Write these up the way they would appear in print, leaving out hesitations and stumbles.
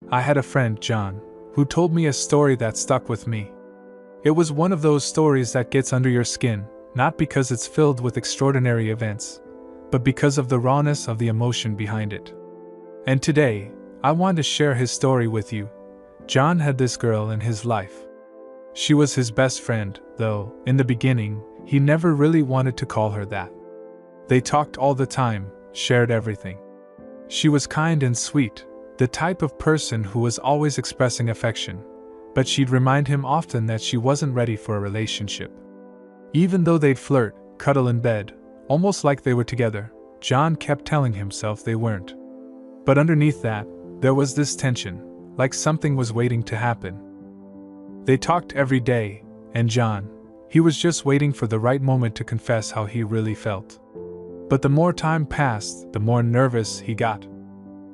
I had a friend, John, who told me a story that stuck with me. It was one of those stories that gets under your skin, not because it's filled with extraordinary events, but because of the rawness of the emotion behind it. And today, I want to share his story with you. John had this girl in his life. She was his best friend, though, in the beginning, he never really wanted to call her that. They talked all the time, shared everything. She was kind and sweet, the type of person who was always expressing affection, but she'd remind him often that she wasn't ready for a relationship. Even though they'd flirt, cuddle in bed, almost like they were together, John kept telling himself they weren't. But underneath that, there was this tension, like something was waiting to happen. They talked every day, and John, he was just waiting for the right moment to confess how he really felt. But the more time passed, the more nervous he got.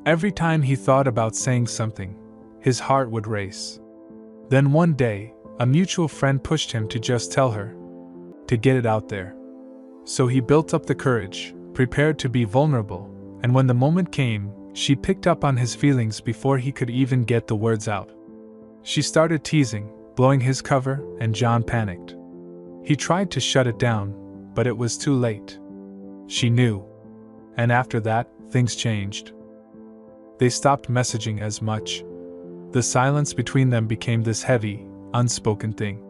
Every time he thought about saying something, his heart would race. Then one day, a mutual friend pushed him to just tell her, to get it out there. So he built up the courage, prepared to be vulnerable, and when the moment came, she picked up on his feelings before he could even get the words out. She started teasing, blowing his cover, and John panicked. He tried to shut it down, but it was too late. She knew. And after that, things changed. They stopped messaging as much. The silence between them became this heavy, unspoken thing.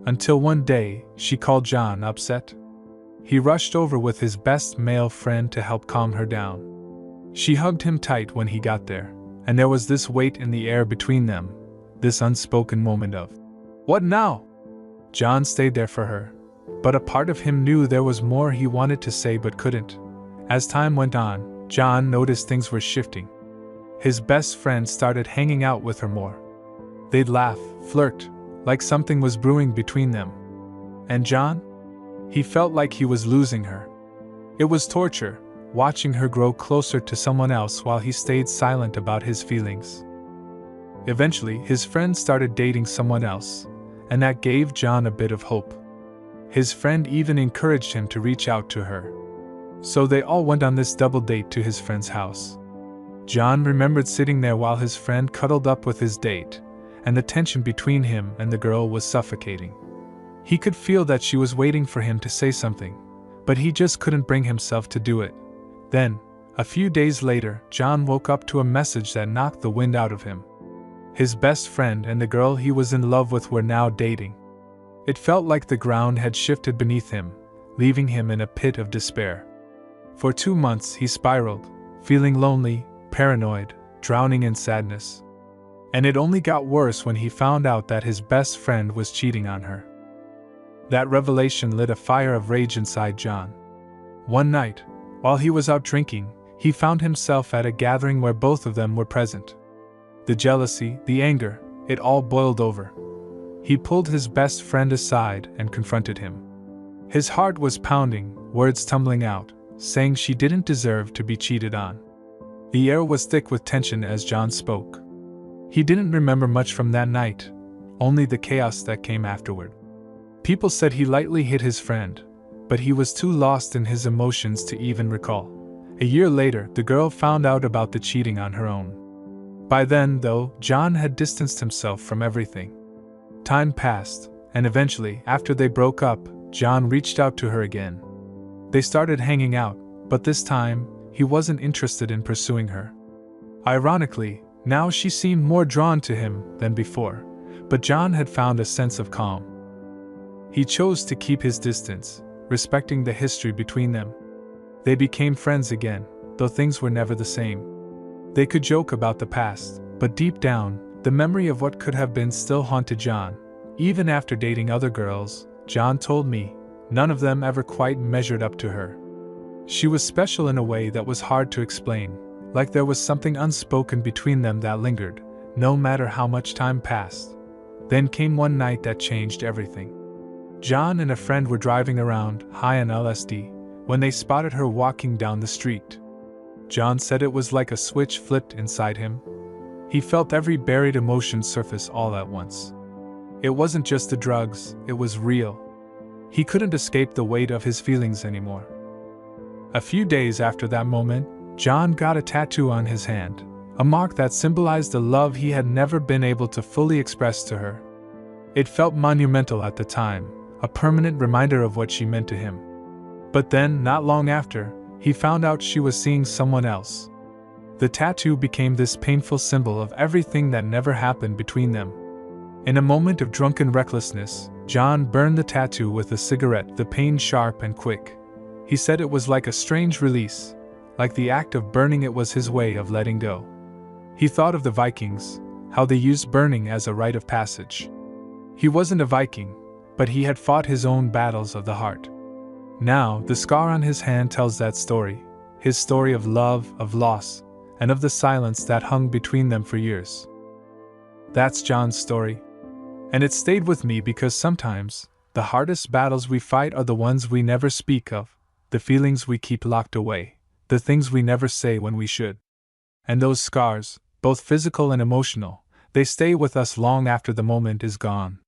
Until one day, she called John upset. He rushed over with his best male friend to help calm her down. She hugged him tight when he got there, and there was this weight in the air between them, this unspoken moment of, "What now?" John stayed there for her, but a part of him knew there was more he wanted to say but couldn't. As time went on, John noticed things were shifting. His best friend started hanging out with her more. They'd laugh, flirt, like something was brewing between them. And John? He felt like he was losing her. It was torture, watching her grow closer to someone else while he stayed silent about his feelings. Eventually, his friend started dating someone else, and that gave John a bit of hope. His friend even encouraged him to reach out to her. So they all went on this double date to his friend's house. John remembered sitting there while his friend cuddled up with his date, and the tension between him and the girl was suffocating. He could feel that she was waiting for him to say something, but he just couldn't bring himself to do it. Then, a few days later, John woke up to a message that knocked the wind out of him. His best friend and the girl he was in love with were now dating. It felt like the ground had shifted beneath him, leaving him in a pit of despair. For 2 months he spiraled, feeling lonely, paranoid, drowning in sadness. And it only got worse when he found out that his best friend was cheating on her. That revelation lit a fire of rage inside John. One night, while he was out drinking, he found himself at a gathering where both of them were present. The jealousy, the anger, it all boiled over. He pulled his best friend aside and confronted him. His heart was pounding, words tumbling out, saying she didn't deserve to be cheated on. The air was thick with tension as John spoke. He didn't remember much from that night, only the chaos that came afterward. People said he lightly hit his friend, but he was too lost in his emotions to even recall. A year later, the girl found out about the cheating on her own. By then, though, John had distanced himself from everything. Time passed, and eventually, after they broke up, John reached out to her again. They started hanging out, but this time, he wasn't interested in pursuing her. Ironically, now she seemed more drawn to him than before, but John had found a sense of calm. He chose to keep his distance, respecting the history between them. They became friends again, though things were never the same. They could joke about the past, but deep down, the memory of what could have been still haunted John. Even after dating other girls, John told me, none of them ever quite measured up to her. She was special in a way that was hard to explain, like there was something unspoken between them that lingered, no matter how much time passed. Then came one night that changed everything. John and a friend were driving around, high on LSD, when they spotted her walking down the street. John said it was like a switch flipped inside him. He felt every buried emotion surface all at once. It wasn't just the drugs, it was real. He couldn't escape the weight of his feelings anymore. A few days after that moment, John got a tattoo on his hand, a mark that symbolized a love he had never been able to fully express to her. It felt monumental at the time, a permanent reminder of what she meant to him. But then, not long after, he found out she was seeing someone else. The tattoo became this painful symbol of everything that never happened between them. In a moment of drunken recklessness, John burned the tattoo with a cigarette, the pain sharp and quick. He said it was like a strange release, like the act of burning it was his way of letting go. He thought of the Vikings, how they used burning as a rite of passage. He wasn't a Viking, but he had fought his own battles of the heart. Now, the scar on his hand tells that story, his story of love, of loss, and of the silence that hung between them for years. That's John's story. And it stayed with me because sometimes, the hardest battles we fight are the ones we never speak of, the feelings we keep locked away, the things we never say when we should. And those scars, both physical and emotional, they stay with us long after the moment is gone.